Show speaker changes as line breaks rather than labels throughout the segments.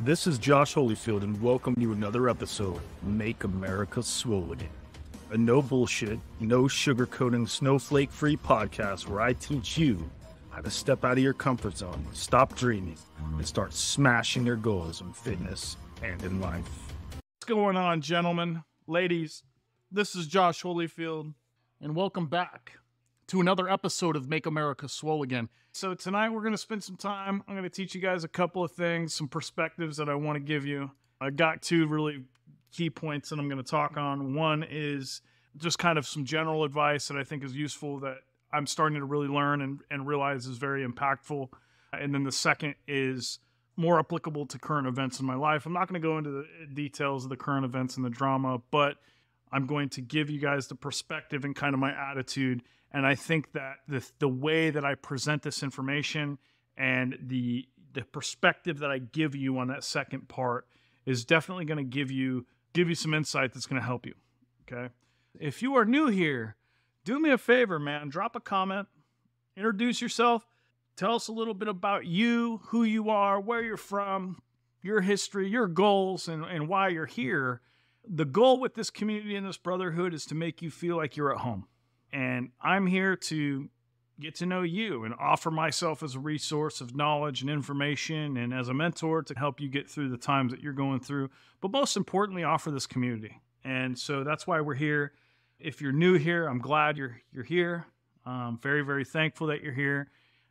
This is Josh Holyfield, and welcome to another episode of Make America Swole Again. A no bullshit, no sugarcoating, snowflake-free podcast where I teach you how to step out of your comfort zone, stop dreaming, and start smashing your goals in fitness and in life.
What's going on, gentlemen, ladies? This is Josh Holyfield, and welcome back to another episode of Make America Swole Again. So tonight we're going to spend some time. I'm going to teach you guys a couple of things, some perspectives that I want to give you. I got two really key points that I'm going to talk on. One is just kind of some general advice that I think is useful that I'm starting to really learn and realize is very impactful. And then the second is more applicable to current events in my life. I'm not going to go into the details of the current events and the drama, but I'm going to give you guys the perspective and kind of my attitude. And I think that the way that I present this information and the perspective that I give you on that second part is definitely going to give you some insight that's going to help you. Okay. If you are new here, do me a favor, man. Drop a comment, introduce yourself, tell us a little bit about you, who you are, where you're from, your history, your goals, and why you're here. The goal with this community and this brotherhood is to make you feel like you're at home. And I'm here to get to know you and offer myself as a resource of knowledge and information and as a mentor to help you get through the times that you're going through. But most importantly, offer this community. And so that's why we're here. If you're new here, I'm glad you're here. I'm very, very thankful that you're here.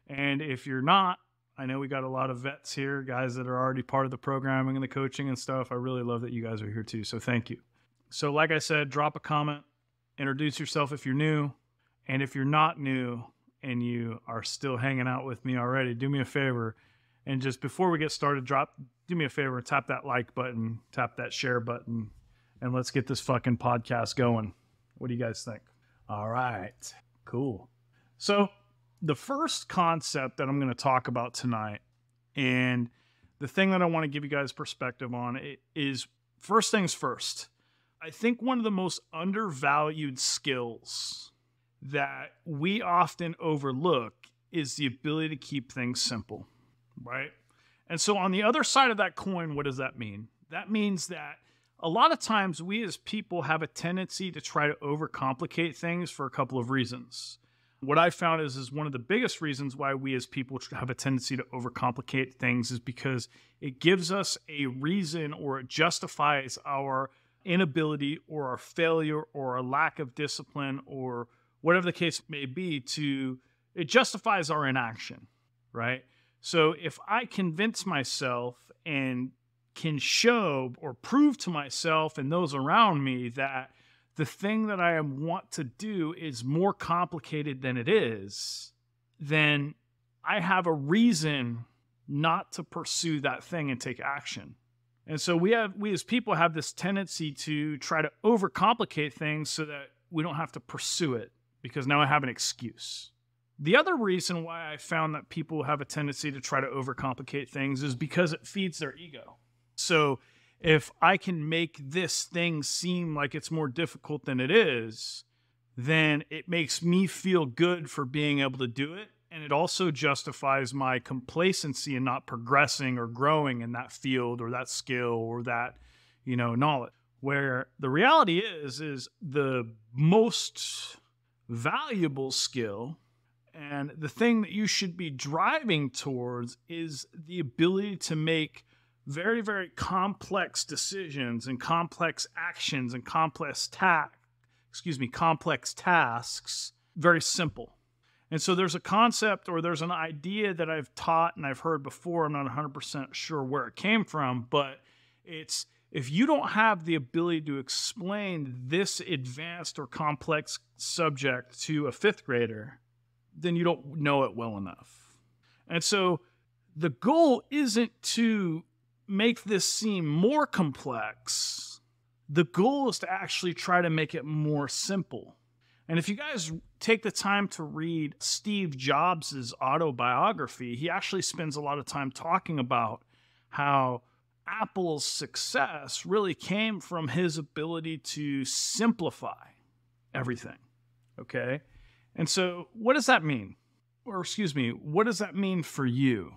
And if you're not, I know we got a lot of vets here, guys that are already part of the programming and the coaching and stuff. I really love that you guys are here too. So thank you. So like I said, drop a comment. Introduce yourself if you're new, and if you're not new and you are still hanging out with me already, do me a favor, and just before we get started, do me a favor, tap that like button, tap that share button, and let's get this fucking podcast going. What do you guys think? All right, cool. So the first concept that I'm going to talk about tonight, and the thing that I want to give you guys perspective on is first things first. I think one of the most undervalued skills that we often overlook is the ability to keep things simple, right? And so on the other side of that coin, what does that mean? That means that a lot of times we as people have a tendency to try to overcomplicate things for a couple of reasons. What I found is one of the biggest reasons why we as people have a tendency to overcomplicate things is because it gives us a reason, or it justifies our inability or our failure or a lack of discipline or whatever the case may be. It justifies our inaction, right? So if I convince myself and can show or prove to myself and those around me that the thing that I want to do is more complicated than it is, then I have a reason not to pursue that thing and take action. And so we as people have this tendency to try to overcomplicate things so that we don't have to pursue it, because now I have an excuse. The other reason why I found that people have a tendency to try to overcomplicate things is because it feeds their ego. So if I can make this thing seem like it's more difficult than it is, then it makes me feel good for being able to do it. And it also justifies my complacency in not progressing or growing in that field or that skill or that, knowledge. Where the reality is the most valuable skill and the thing that you should be driving towards is the ability to make very, very complex decisions and complex actions and complex tasks very simple. And so there's a concept or there's an idea that I've taught and I've heard before. I'm not 100% sure where it came from, but it's if you don't have the ability to explain this advanced or complex subject to a fifth grader, then you don't know it well enough. And so the goal isn't to make this seem more complex. The goal is to actually try to make it more simple. And if you guys take the time to read Steve Jobs' autobiography, he actually spends a lot of time talking about how Apple's success really came from his ability to simplify everything, okay? And so what does that mean? Or what does that mean for you?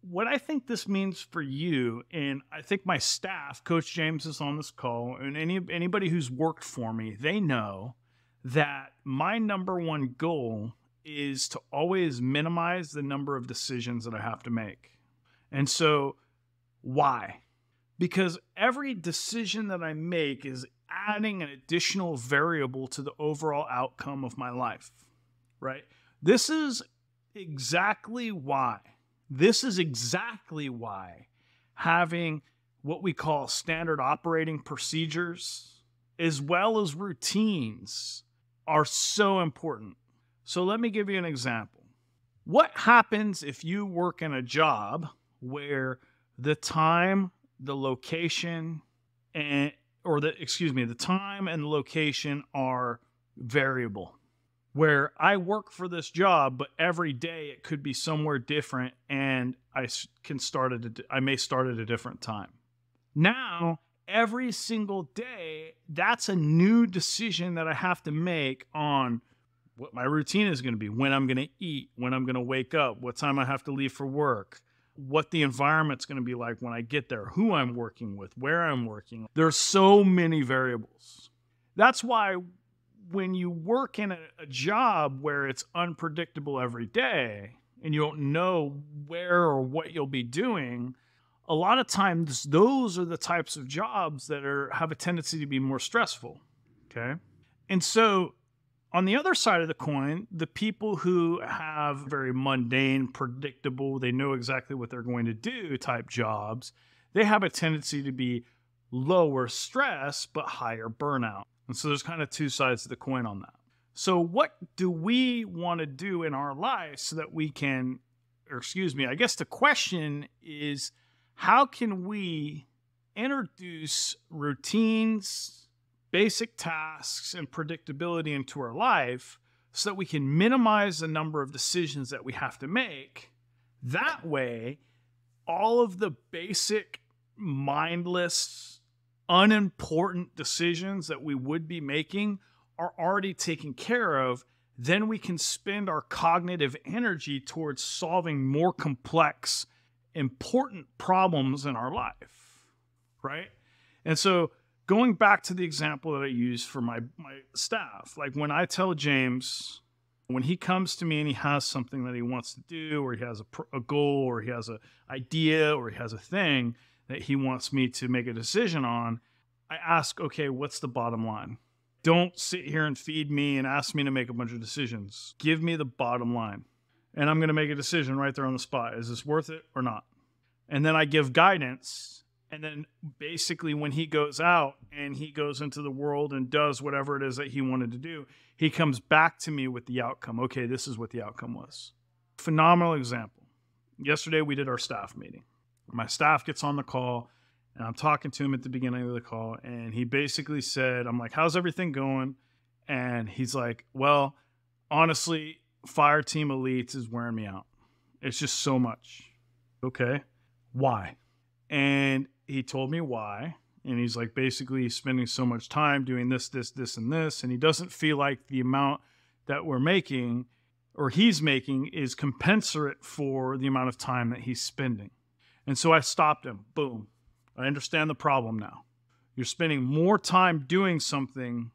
what I think this means for you, and I think my staff, Coach James is on this call, and anybody who's worked for me, they know that my number one goal is to always minimize the number of decisions that I have to make. And so why? Because every decision that I make is adding an additional variable to the overall outcome of my life, right? This is exactly why having what we call standard operating procedures as well as routines are so important. So let me give you an example. What happens if you work in a job where the time, the location, the time and the location are variable? Where I work for this job, but every day it could be somewhere different, and I may start at a different time. Now, every single day, that's a new decision that I have to make on what my routine is going to be, when I'm going to eat, when I'm going to wake up, what time I have to leave for work, what the environment's going to be like when I get there, who I'm working with, where I'm working. There's so many variables. That's why when you work in a job where it's unpredictable every day and you don't know where or what you'll be doing, a lot of times those are the types of jobs that have a tendency to be more stressful, okay? And so on the other side of the coin, the people who have very mundane, predictable, they know exactly what they're going to do type jobs, they have a tendency to be lower stress but higher burnout. And so there's kind of two sides to the coin on that. So what do we want to do in our lives so that we can, I guess the question is, how can we introduce routines, basic tasks, and predictability into our life so that we can minimize the number of decisions that we have to make? That way, all of the basic, mindless, unimportant decisions that we would be making are already taken care of. Then we can spend our cognitive energy towards solving more complex, important problems in our life, right? And so going back to the example that I use for my staff, like when I tell James, when he comes to me and he has something that he wants to do, or he has a goal, or he has an idea, or he has a thing that he wants me to make a decision on, I ask, okay, what's the bottom line? Don't sit here and feed me and ask me to make a bunch of decisions. Give me the bottom line. And I'm going to make a decision right there on the spot. Is this worth it or not? And then I give guidance. And then basically when he goes out and he goes into the world and does whatever it is that he wanted to do, he comes back to me with the outcome. Okay, this is what the outcome was. Phenomenal example. Yesterday we did our staff meeting. My staff gets on the call, and I'm talking to him at the beginning of the call, and he basically said, I'm like, how's everything going? And he's like, well, honestly, Fireteam Elites is wearing me out. It's just so much. Okay, why? And he told me why, and he's like, basically, he's spending so much time doing this, and this, and he doesn't feel like the amount that we're making, or he's making, is commensurate for the amount of time that he's spending. And so I stopped him. Boom. I understand the problem now. You're spending more time doing something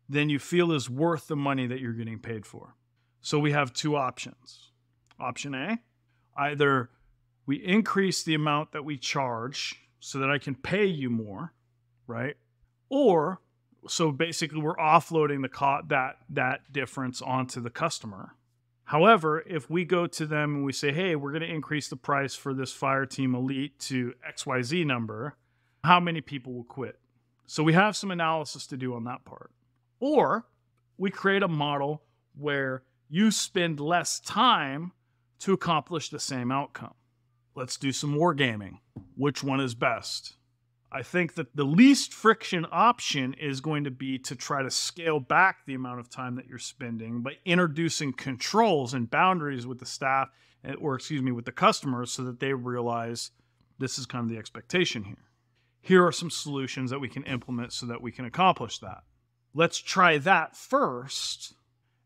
than you feel is worth the money that you're getting paid for. So we have two options. Option A, either we increase the amount that we charge so that I can pay you more, right? Or, so basically we're offloading that difference onto the customer. However, if we go to them and we say, hey, we're going to increase the price for this Fireteam Elite to XYZ number, how many people will quit? So we have some analysis to do on that part. Or we create a model where you spend less time to accomplish the same outcome. Let's do some wargaming. Which one is best? I think that the least friction option is going to be to try to scale back the amount of time that you're spending by introducing controls and boundaries with the staff, with the customers, so that they realize this is kind of the expectation here. Here are some solutions that we can implement so that we can accomplish that. Let's try that first.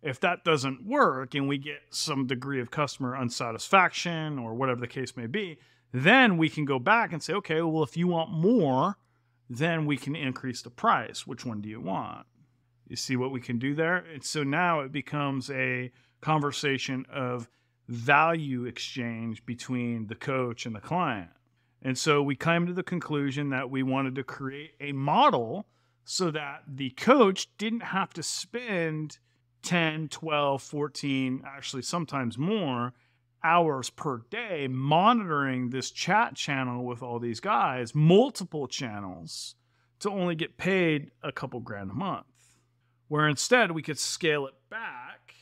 If that doesn't work and we get some degree of customer unsatisfaction or whatever the case may be, Then we can go back and say, okay, well, if you want more, then we can increase the price. Which one do you want? You see what we can do there? And so now it becomes a conversation of value exchange between the coach and the client. And so we came to the conclusion that we wanted to create a model so that the coach didn't have to spend 10, 12, 14, actually sometimes more hours per day monitoring this chat channel with all these guys, multiple channels, to only get paid a couple grand a month. Where instead we could scale it back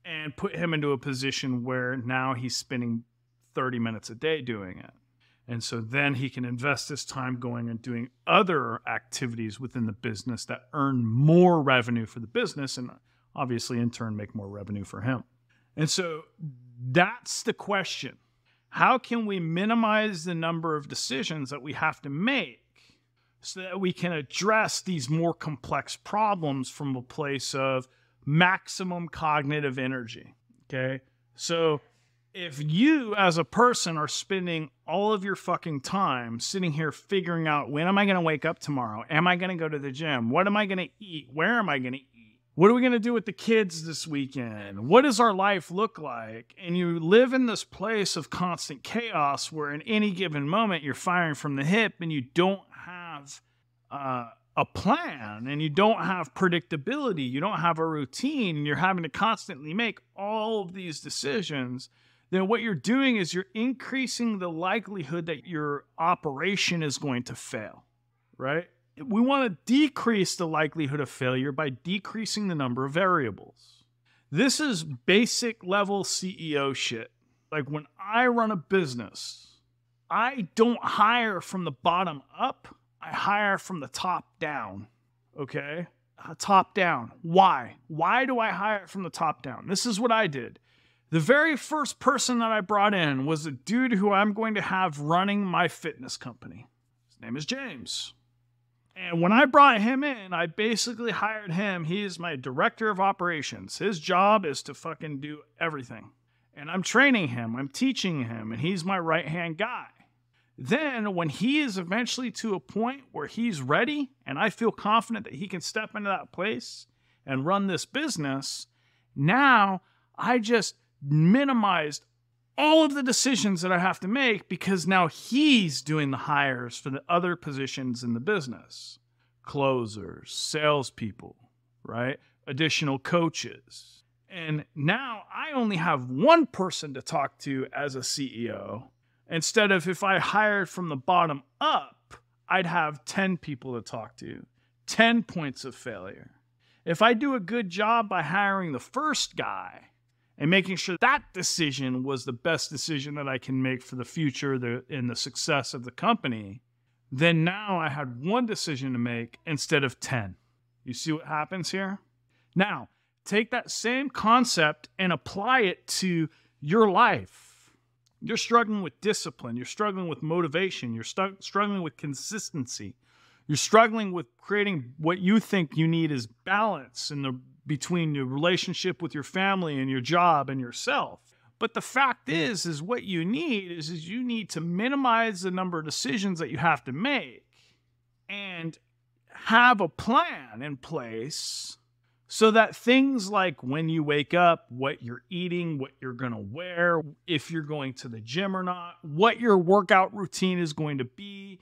and put him into a position where now he's spending 30 minutes a day doing it. And so then he can invest his time going and doing other activities within the business that earn more revenue for the business and obviously in turn make more revenue for him. And so that's the question. How can we minimize the number of decisions that we have to make so that we can address these more complex problems from a place of maximum cognitive energy? Okay. So if you as a person are spending all of your fucking time sitting here figuring out, when am I going to wake up tomorrow? Am I going to go to the gym? What am I going to eat? Where am I going to eat? What are we going to do with the kids this weekend? What does our life look like? And you live in this place of constant chaos where in any given moment you're firing from the hip and you don't have a plan and you don't have predictability. You don't have a routine. You're having to constantly make all of these decisions. Then what you're doing is you're increasing the likelihood that your operation is going to fail, right? We want to decrease the likelihood of failure by decreasing the number of variables. This is basic level CEO shit. Like when I run a business, I don't hire from the bottom up. I hire from the top down. Okay? Top down. Why? Why do I hire from the top down? This is what I did. The very first person that I brought in was a dude who I'm going to have running my fitness company. His name is James. And when I brought him in, I basically hired him. He is my director of operations. His job is to fucking do everything. And I'm training him. I'm teaching him. And he's my right-hand guy. Then when he is eventually to a point where he's ready and I feel confident that he can step into that place and run this business, now I just minimized all of the decisions that I have to make because now he's doing the hires for the other positions in the business. Closers, salespeople, right? Additional coaches. And now I only have one person to talk to as a CEO. Instead of if I hired from the bottom up, I'd have 10 people to talk to, 10 points of failure. If I do a good job by hiring the first guy and making sure that decision was the best decision that I can make for the future and the success of the company, then now I had one decision to make instead of 10. You see what happens here? Now, take that same concept and apply it to your life. You're struggling with discipline. You're struggling with motivation. You're struggling with consistency. You're struggling with creating what you think you need is balance between your relationship with your family and your job and yourself. But the fact is what you need is you need to minimize the number of decisions that you have to make and have a plan in place so that things like when you wake up, what you're eating, what you're going to wear, if you're going to the gym or not, what your workout routine is going to be,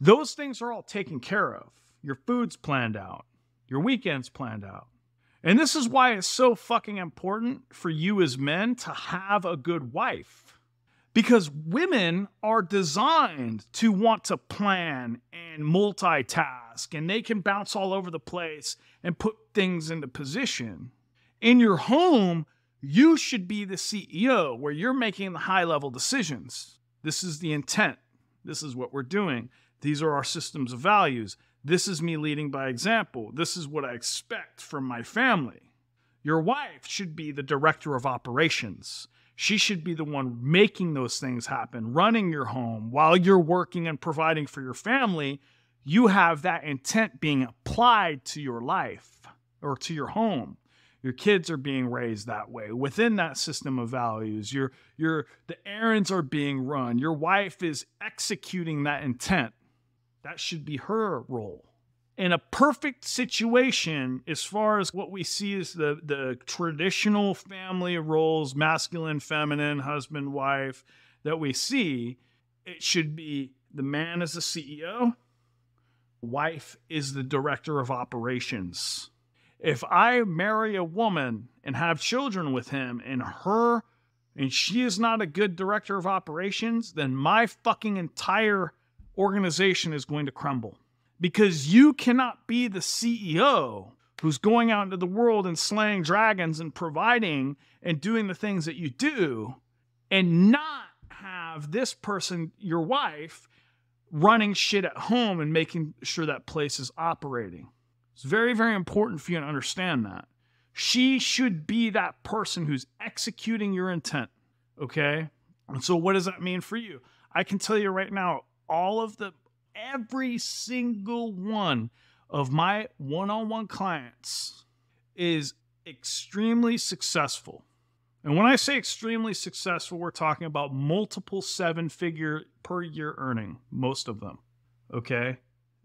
those things are all taken care of. Your food's planned out. Your weekend's planned out. And this is why it's so fucking important for you as men to have a good wife. Because women are designed to want to plan and multitask, and they can bounce all over the place and put things into position. In your home, you should be the CEO where you're making the high-level decisions. This is the intent. This is what we're doing. These are our systems of values. This is me leading by example. This is what I expect from my family. Your wife should be the director of operations. She should be the one making those things happen, running your home while you're working and providing for your family. You have that intent being applied to your life or to your home. Your kids are being raised that way within that system of values. The errands are being run. Your wife is executing that intent. That should be her role. In a perfect situation, as far as what we see as the traditional family roles, masculine, feminine, husband, wife, that we see, it should be the man is the CEO, wife is the director of operations. If I marry a woman and have children with him and she is not a good director of operations, then my fucking entire organization is going to crumble. Because you cannot be the CEO who's going out into the world and slaying dragons and providing and doing the things that you do and not have this person, your wife, running shit at home and making sure that place is operating. It's very, very important for you to understand that. She should be that person who's executing your intent, okay? And so what does that mean for you? I can tell you right now, every single one of my one-on-one clients is extremely successful. And when I say extremely successful, we're talking about multiple 7-figure per year earning, most of them, okay?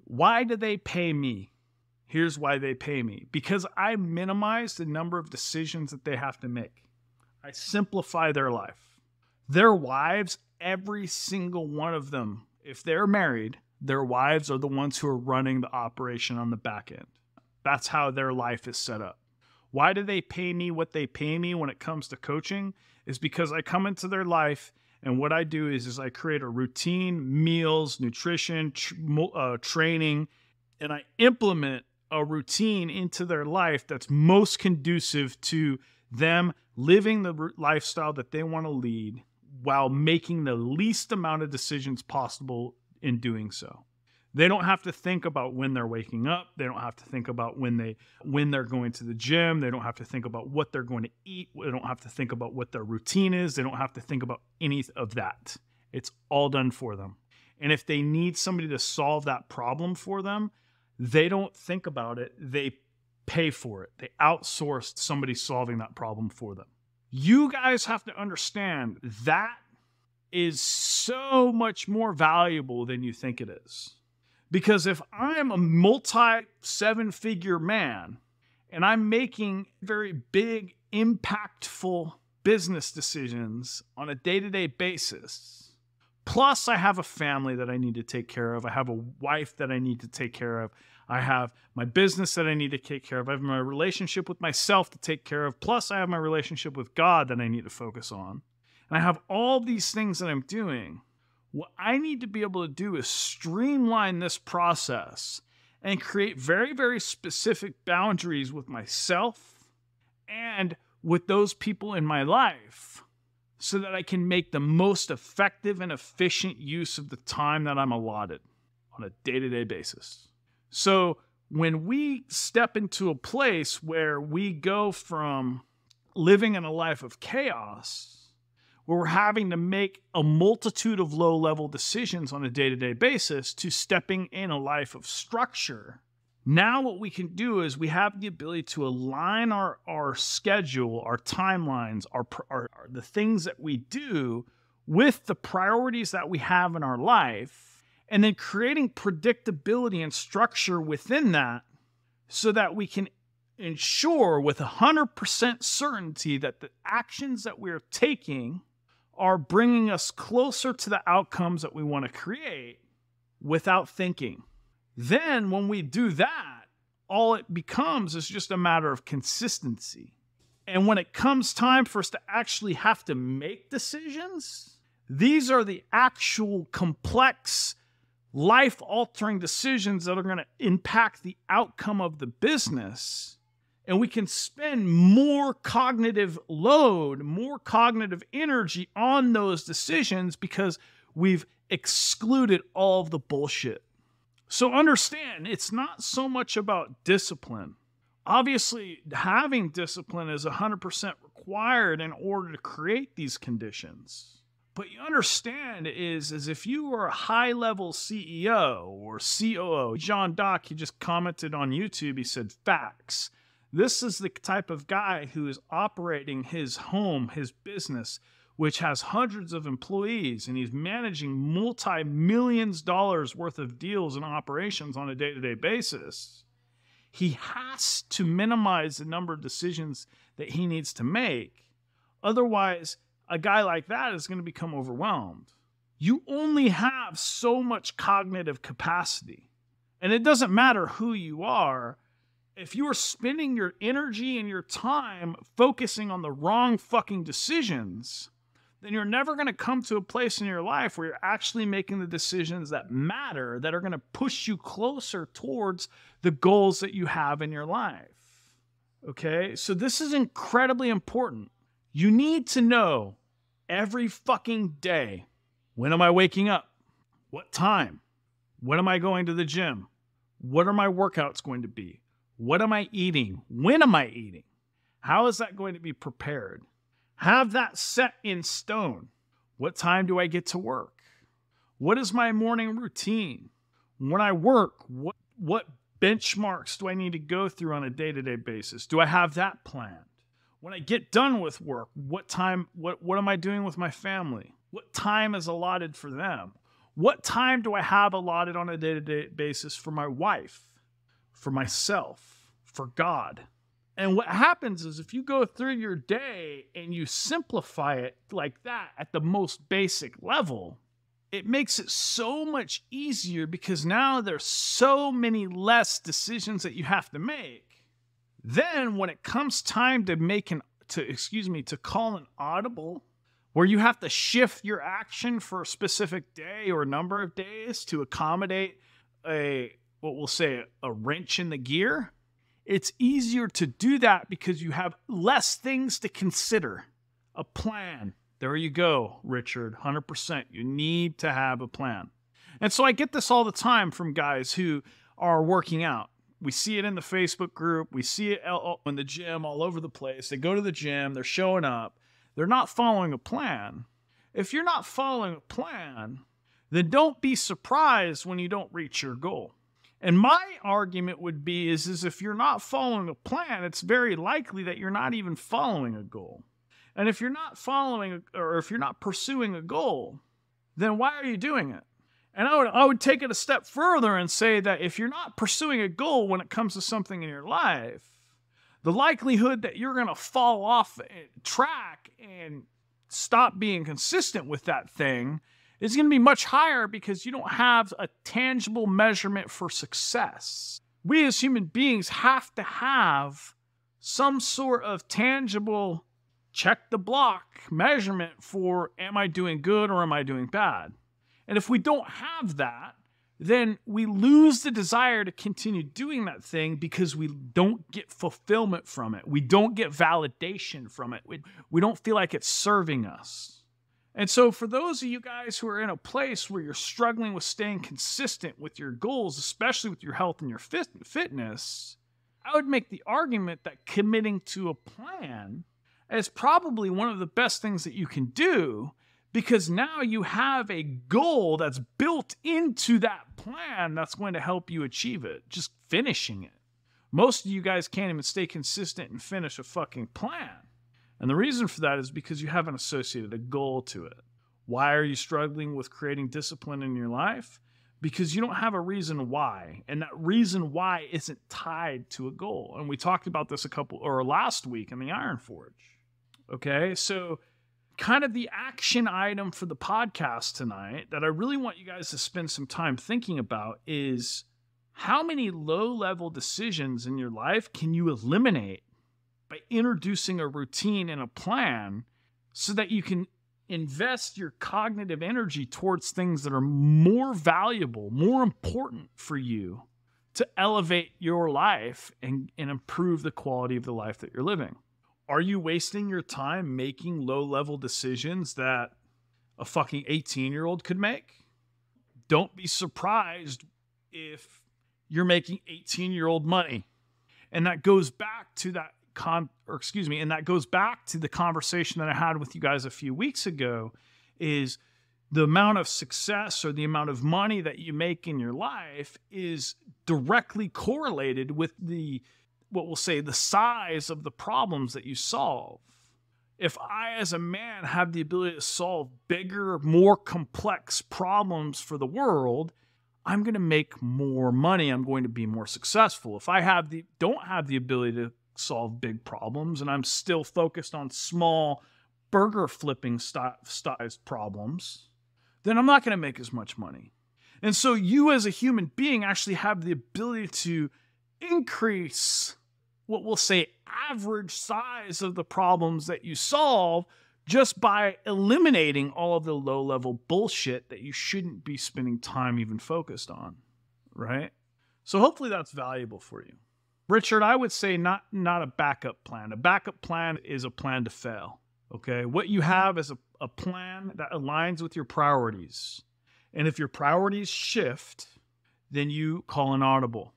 Why do they pay me? Here's why they pay me. Because I minimize the number of decisions that they have to make. I simplify their life. Their wives, every single one of them, if they're married, their wives are the ones who are running the operation on the back end. That's how their life is set up. Why do they pay me what they pay me when it comes to coaching? Is because I come into their life and what I do is I create a routine, meals, nutrition, training, and I implement a routine into their life that's most conducive to them living the lifestyle that they want to lead while making the least amount of decisions possible in doing so. They don't have to think about when they're waking up. They don't have to think about when they're going to the gym. They don't have to think about what they're going to eat. They don't have to think about what their routine is. They don't have to think about any of that. It's all done for them. And if they need somebody to solve that problem for them, they don't think about it. They pay for it. They outsource somebody solving that problem for them. You guys have to understand that is so much more valuable than you think it is. Because if I'm a multi-7-figure man and I'm making very big, impactful business decisions on a day-to-day basis, plus I have a family that I need to take care of, I have a wife that I need to take care of, I have my business that I need to take care of, I have my relationship with myself to take care of, plus I have my relationship with God that I need to focus on, and I have all these things that I'm doing. What I need to be able to do is streamline this process and create very, very specific boundaries with myself and with those people in my life so that I can make the most effective and efficient use of the time that I'm allotted on a day-to-day basis. So when we step into a place where we go from living in a life of chaos, where we're having to make a multitude of low-level decisions on a day-to-day basis, to stepping in a life of structure. Now what we can do is we have the ability to align our schedule, our timelines, the things that we do with the priorities that we have in our life, and then creating predictability and structure within that so that we can ensure with 100% certainty that the actions that we're taking are bringing us closer to the outcomes that we want to create without thinking. Then when we do that, all it becomes is just a matter of consistency. And when it comes time for us to actually have to make decisions, these are the actual complex, life-altering decisions that are going to impact the outcome of the business. And we can spend more cognitive load, more cognitive energy on those decisions because we've excluded all of the bullshit. So understand, it's not so much about discipline. Obviously, having discipline is 100% required in order to create these conditions. But you understand is if you are a high-level CEO or COO, John Dock, he just commented on YouTube, he said, facts. This is the type of guy who is operating his home, his business, which has hundreds of employees, and he's managing multi-millions dollars worth of deals and operations on a day-to-day basis. He has to minimize the number of decisions that he needs to make. Otherwise, a guy like that is going to become overwhelmed. You only have so much cognitive capacity. And it doesn't matter who you are. If you are spending your energy and your time focusing on the wrong fucking decisions, then you're never going to come to a place in your life where you're actually making the decisions that matter, that are going to push you closer towards the goals that you have in your life. Okay? So this is incredibly important. You need to know every fucking day, when am I waking up? What time? When am I going to the gym? What are my workouts going to be? What am I eating? When am I eating? How is that going to be prepared? Have that set in stone. What time do I get to work? What is my morning routine? When I work, what benchmarks do I need to go through on a day-to-day basis? Do I have that planned? When I get done with work, what am I doing with my family? What time is allotted for them? What time do I have allotted on a day-to-day basis for my wife, for myself, for God? And what happens is if you go through your day and you simplify it like that at the most basic level, it makes it so much easier because now there's so many less decisions that you have to make. Then when it comes time to call an audible, where you have to shift your action for a specific day or number of days to accommodate a wrench in the gear, it's easier to do that because you have less things to consider. A plan. There you go, Richard. 100%. You need to have a plan. And so I get this all the time from guys who are working out. We see it in the Facebook group. We see it in the gym all over the place. They go to the gym. They're showing up. They're not following a plan. If you're not following a plan, then don't be surprised when you don't reach your goal. And my argument would be is if you're not following a plan, it's very likely that you're not even following a goal. And if you're not if you're not pursuing a goal, then why are you doing it? And I would take it a step further and say that if you're not pursuing a goal when it comes to something in your life, the likelihood that you're going to fall off track and stop being consistent with that thing is going to be much higher because you don't have a tangible measurement for success. We as human beings have to have some sort of tangible check the block measurement for am I doing good or am I doing bad? And if we don't have that, then we lose the desire to continue doing that thing because we don't get fulfillment from it. We don't get validation from it. We don't feel like it's serving us. And so for those of you guys who are in a place where you're struggling with staying consistent with your goals, especially with your health and your fitness, I would make the argument that committing to a plan is probably one of the best things that you can do, because now you have a goal that's built into that plan that's going to help you achieve it, just finishing it. Most of you guys can't even stay consistent and finish a fucking plan. And the reason for that is because you haven't associated a goal to it. Why are you struggling with creating discipline in your life? Because you don't have a reason why. And that reason why isn't tied to a goal. And we talked about this last week in the Iron Forge. Okay, so kind of the action item for the podcast tonight that I really want you guys to spend some time thinking about is how many low-level decisions in your life can you eliminate by introducing a routine and a plan so that you can invest your cognitive energy towards things that are more valuable, more important for you to elevate your life and improve the quality of the life that you're living. Are you wasting your time making low-level decisions that a fucking 18-year-old could make? Don't be surprised if you're making 18-year-old money. And that goes back to the conversation that I had with you guys a few weeks ago, is the amount of success or the amount of money that you make in your life is directly correlated with the what we'll say, the size of the problems that you solve. If I, as a man, have the ability to solve bigger, more complex problems for the world, I'm going to make more money. I'm going to be more successful. If I don't have the ability to solve big problems and I'm still focused on small burger flipping size problems, then I'm not going to make as much money. And so you as a human being actually have the ability to increase what we'll say average size of the problems that you solve just by eliminating all of the low-level bullshit that you shouldn't be spending time even focused on, right? So hopefully that's valuable for you. Richard, I would say not a backup plan. A backup plan is a plan to fail, okay? What you have is a plan that aligns with your priorities. And if your priorities shift, then you call an audible.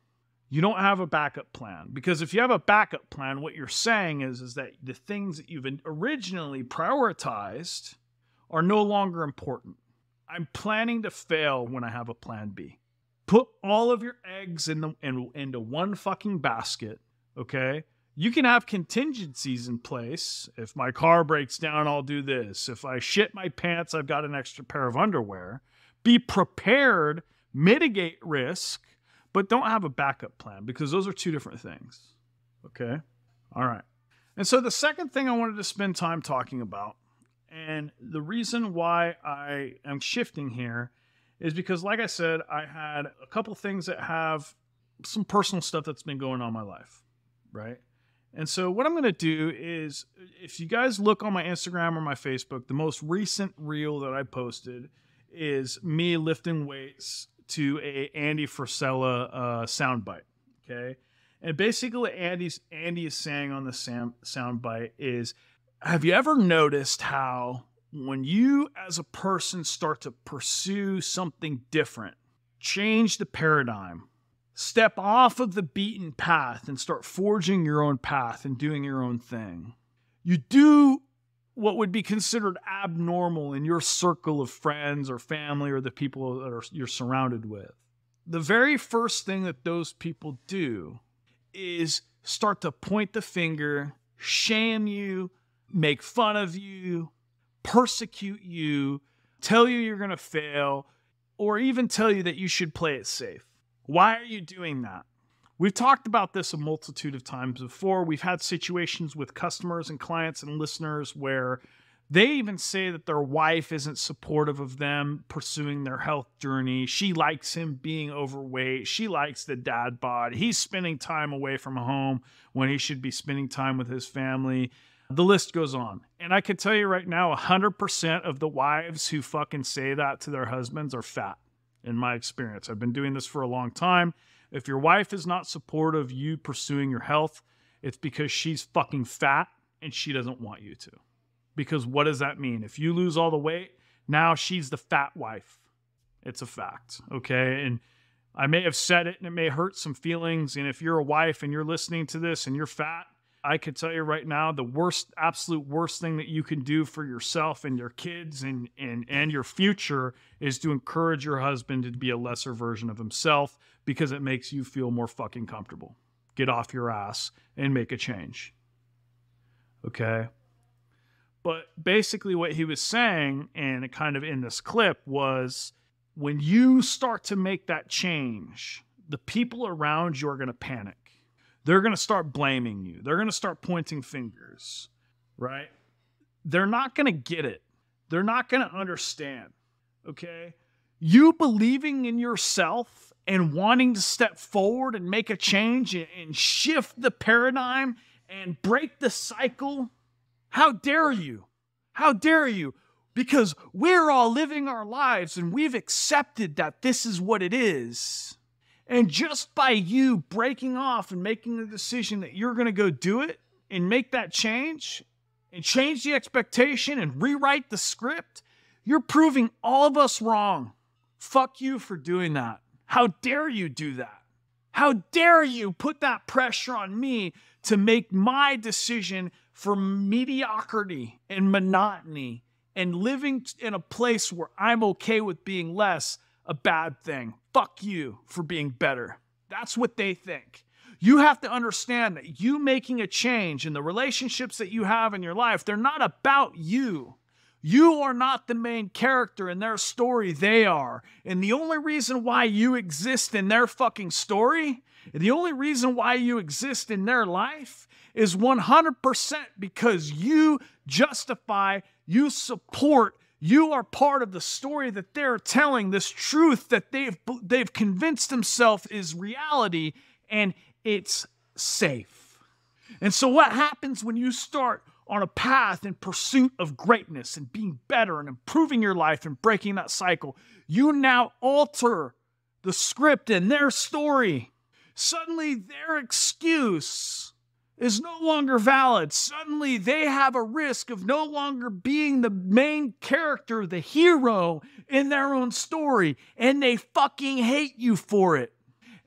You don't have a backup plan, because if you have a backup plan, what you're saying is that the things that you've originally prioritized are no longer important. I'm planning to fail when I have a plan B. Put all of your eggs into one fucking basket, okay? You can have contingencies in place. If my car breaks down, I'll do this. If I shit my pants, I've got an extra pair of underwear. Be prepared, mitigate risk, but don't have a backup plan, because those are two different things. Okay? All right. And so the second thing I wanted to spend time talking about, and the reason why I am shifting here, is because, like I said, I had a couple things that have some personal stuff that's been going on in my life, right? And so what I'm going to do is, if you guys look on my Instagram or my Facebook, the most recent reel that I posted is me lifting weights to a Andy Frisella soundbite, okay? And basically what Andy is saying on the soundbite is, have you ever noticed how when you as a person start to pursue something different, change the paradigm, step off of the beaten path and start forging your own path and doing your own thing, you do what would be considered abnormal in your circle of friends or family or the people that you're surrounded with. The very first thing that those people do is start to point the finger, shame you, make fun of you, persecute you, tell you you're going to fail, or even tell you that you should play it safe. Why are you doing that? We've talked about this a multitude of times before. We've had situations with customers and clients and listeners where they even say that their wife isn't supportive of them pursuing their health journey. She likes him being overweight. She likes the dad bod. He's spending time away from home when he should be spending time with his family. The list goes on. And I can tell you right now, 100% of the wives who fucking say that to their husbands are fat, in my experience. I've been doing this for a long time. If your wife is not supportive of you pursuing your health, it's because she's fucking fat and she doesn't want you to. Because what does that mean? If you lose all the weight, now she's the fat wife. It's a fact, okay? And I may have said it and it may hurt some feelings. And if you're a wife and you're listening to this and you're fat, I could tell you right now, the worst, absolute worst thing that you can do for yourself and your kids and your future is to encourage your husband to be a lesser version of himself, because it makes you feel more fucking comfortable. Get off your ass and make a change. Okay? But basically what he was saying, and kind of in this clip, was when you start to make that change, the people around you are going to panic. They're going to start blaming you. They're going to start pointing fingers, right? They're not going to get it. They're not going to understand, okay? You believing in yourself and wanting to step forward and make a change and shift the paradigm and break the cycle, how dare you? How dare you? Because we're all living our lives and we've accepted that this is what it is. And just by you breaking off and making the decision that you're going to go do it and make that change and change the expectation and rewrite the script, you're proving all of us wrong. Fuck you for doing that. How dare you do that? How dare you put that pressure on me to make my decision for mediocrity and monotony and living in a place where I'm okay with being less a bad thing. Fuck you for being better. That's what they think. You have to understand that you making a change in the relationships that you have in your life, they're not about you. You are not the main character in their story, they are. And the only reason why you exist in their fucking story, and the only reason why you exist in their life is 100% because you justify, you support, you are part of the story that they're telling, this truth that they've convinced themselves is reality, and it's safe. And so what happens when you start on a path in pursuit of greatness and being better and improving your life and breaking that cycle? You now alter the script in their story. Suddenly their excuse is no longer valid. Suddenly they have a risk of no longer being the main character, the hero in their own story, and they fucking hate you for it.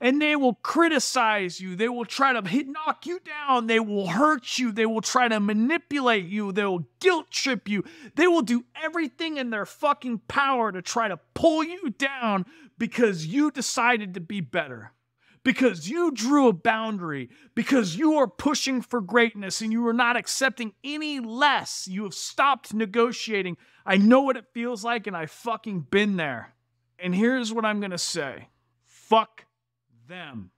And they will criticize you. They will try to knock you down. They will hurt you. They will try to manipulate you. They will guilt trip you. They will do everything in their fucking power to try to pull you down because you decided to be better. Because you drew a boundary. Because you are pushing for greatness and you are not accepting any less. You have stopped negotiating. I know what it feels like, and I've fucking been there. And here's what I'm going to say. Fuck them.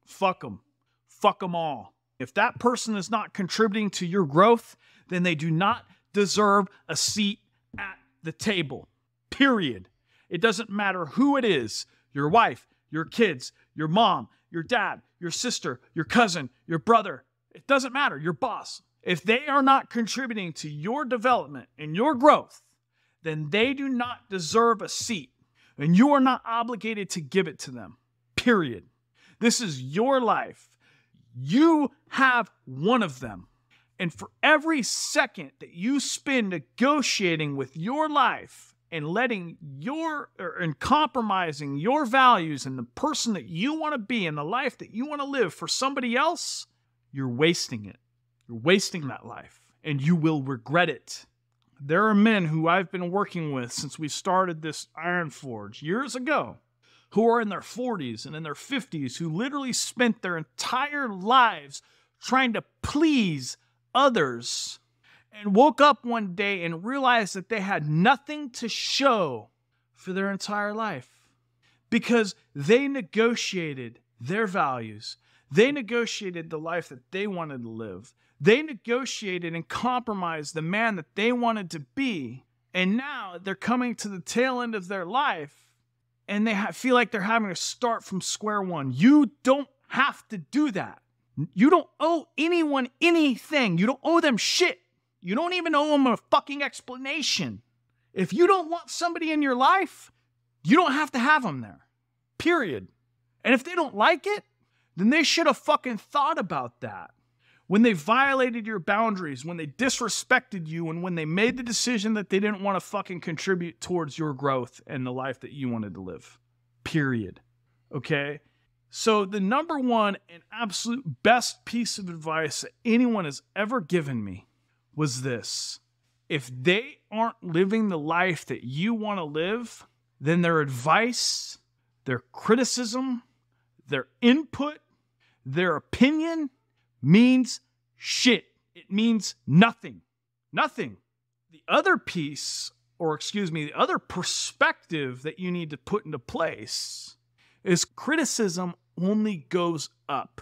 Fuck them. Fuck them all. If that person is not contributing to your growth, then they do not deserve a seat at the table. Period. It doesn't matter who it is. Your wife, your kids, your mom, your dad, your sister, your cousin, your brother. It doesn't matter. Your boss. If they are not contributing to your development and your growth, then they do not deserve a seat. And you are not obligated to give it to them. Period. This is your life. You have one of them. And for every second that you spend negotiating with your life and and compromising your values and the person that you want to be and the life that you want to live for somebody else, you're wasting it. You're wasting that life, and you will regret it. There are men who I've been working with since we started this Iron Forge years ago, who are in their 40s and in their 50s, who literally spent their entire lives trying to please others, and woke up one day and realized that they had nothing to show for their entire life because they negotiated their values. They negotiated the life that they wanted to live. They negotiated and compromised the man that they wanted to be. And now they're coming to the tail end of their life, and they feel like they're having to start from square one. You don't have to do that. You don't owe anyone anything. You don't owe them shit. You don't even owe them a fucking explanation. If you don't want somebody in your life, you don't have to have them there. Period. And if they don't like it, then they should have fucking thought about that. When they violated your boundaries, when they disrespected you, and when they made the decision that they didn't want to fucking contribute towards your growth and the life that you wanted to live. Period. Okay? So the number one and absolute best piece of advice that anyone has ever given me was this. If they aren't living the life that you want to live, then their advice, their criticism, their input, their opinion means shit. It means nothing. Nothing. The other piece, the other perspective that you need to put into place is criticism only goes up.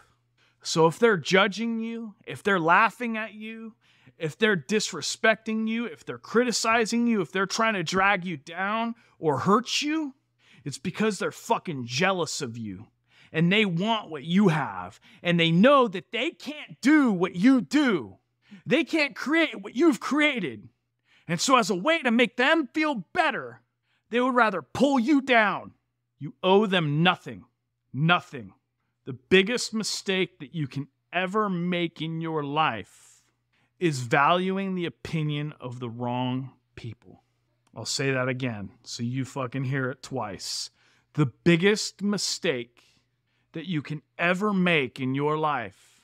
So if they're judging you, if they're laughing at you, if they're disrespecting you, if they're criticizing you, if they're trying to drag you down or hurt you, it's because they're fucking jealous of you. And they want what you have. And they know that they can't do what you do. They can't create what you've created. And so as a way to make them feel better, they would rather pull you down. You owe them nothing. Nothing. The biggest mistake that you can ever make in your life is valuing the opinion of the wrong people. I'll say that again so you fucking hear it twice. The biggest mistake that you can ever make in your life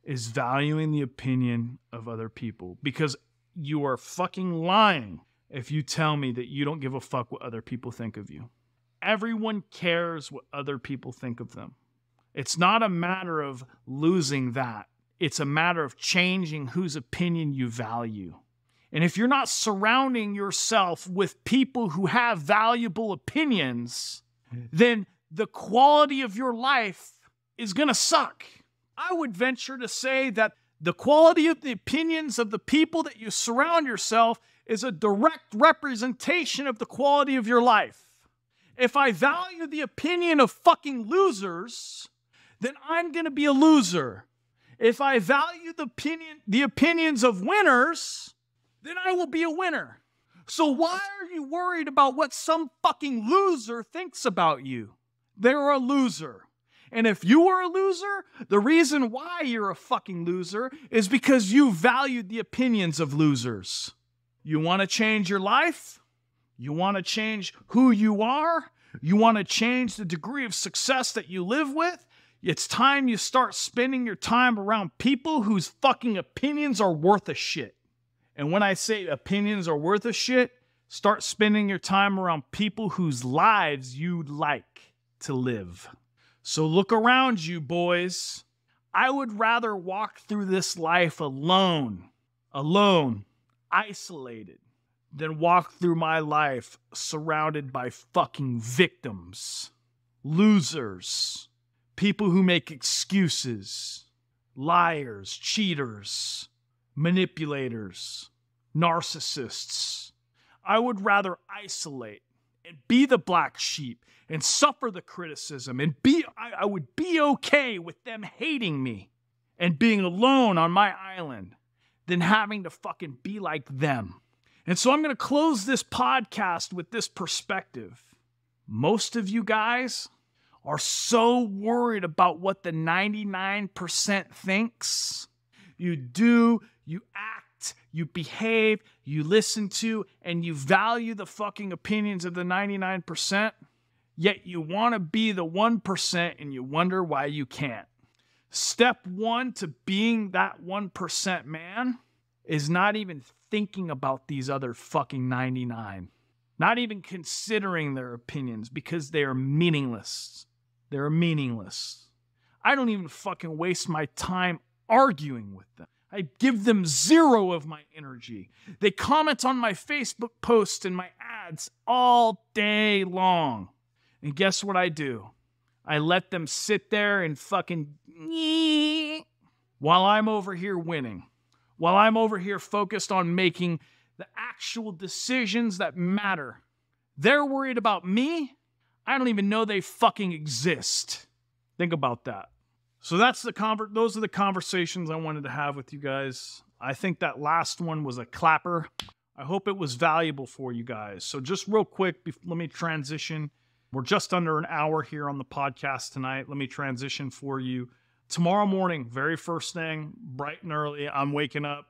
is valuing the opinion of other people, because you are fucking lying if you tell me that you don't give a fuck what other people think of you. Everyone cares what other people think of them. It's not a matter of losing that. It's a matter of changing whose opinion you value. And if you're not surrounding yourself with people who have valuable opinions, then the quality of your life is going to suck. I would venture to say that the quality of the opinions of the people that you surround yourself is a direct representation of the quality of your life. If I value the opinion of fucking losers, then I'm going to be a loser. If I value the opinions of winners, then I will be a winner. So why are you worried about what some fucking loser thinks about you? They're a loser. And if you are a loser, the reason why you're a fucking loser is because you valued the opinions of losers. You want to change your life? You want to change who you are? You want to change the degree of success that you live with? It's time you start spending your time around people whose fucking opinions are worth a shit. And when I say opinions are worth a shit, start spending your time around people whose lives you'd like to live. So look around you, boys. I would rather walk through this life alone, isolated, than walk through my life surrounded by fucking victims, losers, people who make excuses, liars, cheaters, manipulators, narcissists. I would rather isolate and be the black sheep and suffer the criticism and I would be okay with them hating me and being alone on my island than having to fucking be like them. And so I'm going to close this podcast with this perspective. Most of you guys are so worried about what the 99% thinks. You do, you act, you behave, you listen to, and you value the fucking opinions of the 99%, yet you want to be the 1% and you wonder why you can't. Step one to being that 1% man is not even thinking about these other fucking 99. Not even considering their opinions because they are meaningless. They're meaningless. I don't even fucking waste my time arguing with them. I give them zero of my energy. They comment on my Facebook posts and my ads all day long. And guess what I do? I let them sit there and fucking while I'm over here winning. While I'm over here focused on making the actual decisions that matter. They're worried about me. I don't even know they fucking exist. Think about that. So those are the conversations I wanted to have with you guys. I think that last one was a clapper. I hope it was valuable for you guys. So just real quick, let me transition. We're just under an hour here on the podcast tonight. Let me transition for you. Tomorrow morning, very first thing, bright and early, I'm waking up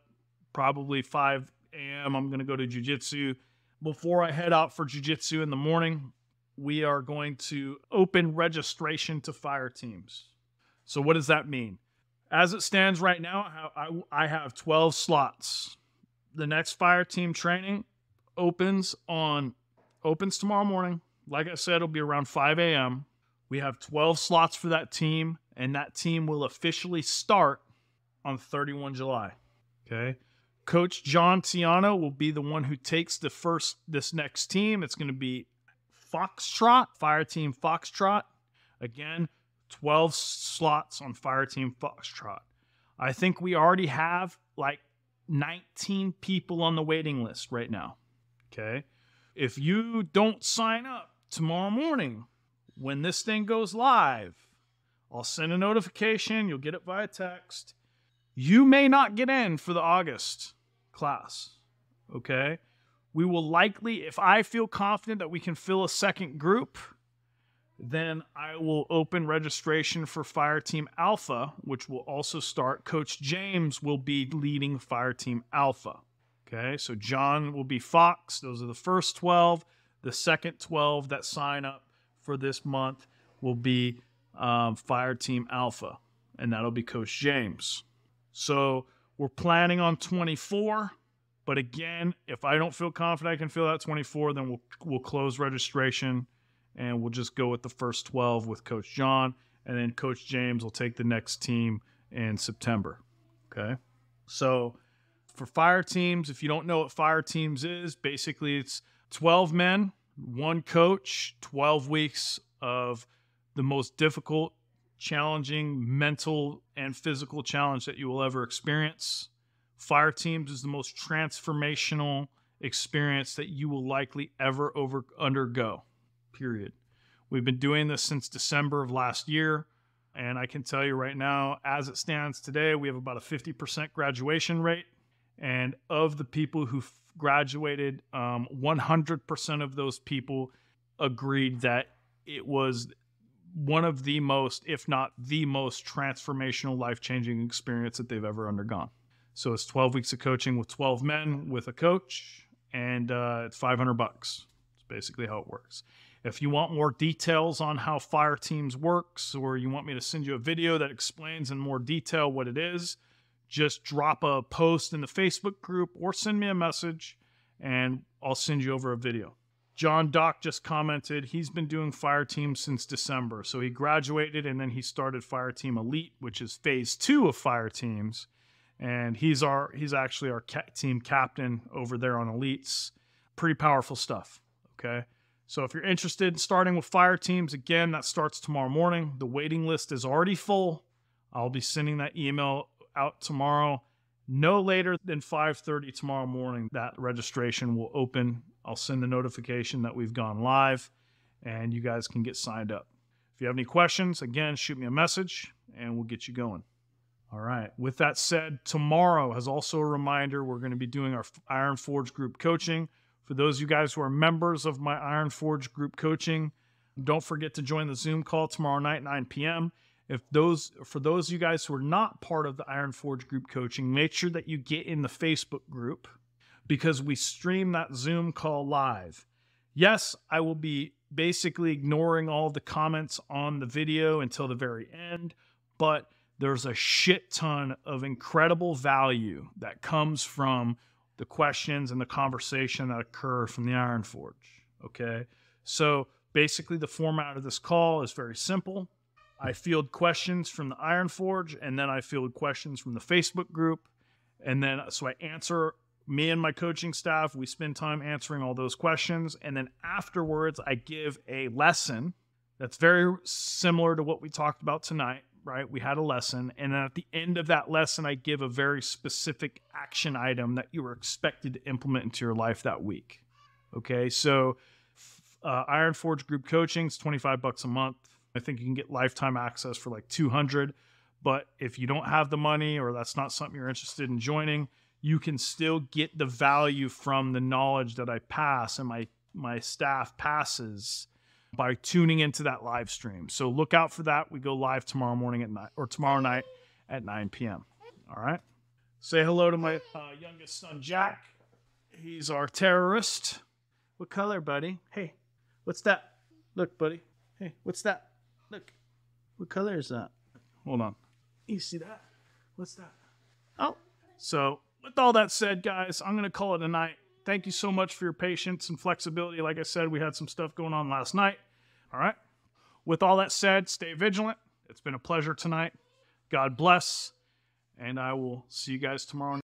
probably 5 a.m. I'm going to go to jiu-jitsu. Before I head out for jiu-jitsu in the morning, we are going to open registration to Fireteams. So what does that mean? As it stands right now, I have 12 slots. The next Fireteam training opens tomorrow morning. Like I said, it'll be around 5 a.m. We have 12 slots for that team, and that team will officially start on 31 July. Okay? Coach John Tiano will be the one who takes this next team. It's going to be Foxtrot, Fireteam Foxtrot. Again, 12 slots on Fireteam Foxtrot. I think we already have like 19 people on the waiting list right now. Okay? If you don't sign up tomorrow morning, when this thing goes live, I'll send a notification. You'll get it via text. You may not get in for the August class. Okay? We will likely, if I feel confident that we can fill a second group, then I will open registration for Fireteam Alpha, which will also start. Coach James will be leading Fireteam Alpha. Okay, so John will be Fox. Those are the first 12. The second 12 that sign up for this month will be Fireteam Alpha, and that'll be Coach James. So we're planning on 24. But again, if I don't feel confident I can fill that 24, then we'll close registration and we'll just go with the first 12 with Coach John. and then Coach James will take the next team in September. Okay. So for fire teams, if you don't know what fire teams is, basically it's 12 men, one coach, 12 weeks of the most difficult, challenging mental and physical challenge that you will ever experience. Fire teams is the most transformational experience that you will likely ever undergo, period. We've been doing this since December of last year, and I can tell you right now, as it stands today, we have about a 50% graduation rate, and of the people who graduated, 100% of those people agreed that it was one of the most, if not the most transformational, life-changing experience that they've ever undergone. So it's 12 weeks of coaching with 12 men with a coach, and it's $500. It's basically how it works. If you want more details on how fire teams works, or you want me to send you a video that explains in more detail what it is, just drop a post in the Facebook group or send me a message, and I'll send you over a video. John Dock just commented he's been doing fire teams since December. So he graduated and then he started Fire Team Elite, which is phase 2 of fire teams. And he's actually our team captain over there on Elites. Pretty powerful stuff. Okay. So if you're interested in starting with fire teams, again, that starts tomorrow morning. The waiting list is already full. I'll be sending that email out tomorrow. No later than 5:30 tomorrow morning, that registration will open. I'll send the notification that we've gone live, and you guys can get signed up. If you have any questions, again, shoot me a message, and we'll get you going. All right. With that said, tomorrow, as also a reminder, we're going to be doing our Iron Forge group coaching. For those of you guys who are members of my Iron Forge group coaching, don't forget to join the Zoom call tomorrow night, 9 p.m. For those of you guys who are not part of the Iron Forge group coaching, make sure that you get in the Facebook group, because we stream that Zoom call live. Yes, I will be basically ignoring all the comments on the video until the very end, but there's a shit ton of incredible value that comes from the questions and the conversation that occur from the Iron Forge. Okay? So basically the format of this call is very simple. I field questions from the Iron Forge, and then I field questions from the Facebook group. And then, so I answer, me and my coaching staff, we spend time answering all those questions. And then afterwards, I give a lesson that's very similar to what we talked about tonight, right? We had a lesson. And then at the end of that lesson, I give a very specific action item that you are expected to implement into your life that week. Okay. So Iron Forge group coaching is $25 a month. I think you can get lifetime access for like $200. But if you don't have the money, or that's not something you're interested in joining, you can still get the value from the knowledge that I pass and my staff passes by tuning into that live stream. So look out for that. We go live tomorrow morning at 9, or tomorrow night at 9 p.m. All right. Say hello to my youngest son, Jack. He's our terrorist. What color, buddy? Hey, what's that? Look, buddy. Hey, what's that? Look. What color is that? Hold on. You see that? What's that? Oh. So with all that said, guys, I'm going to call it a night. Thank you so much for your patience and flexibility. Like I said, we had some stuff going on last night. All right. With all that said, stay vigilant. It's been a pleasure tonight. God bless. And I will see you guys tomorrow night.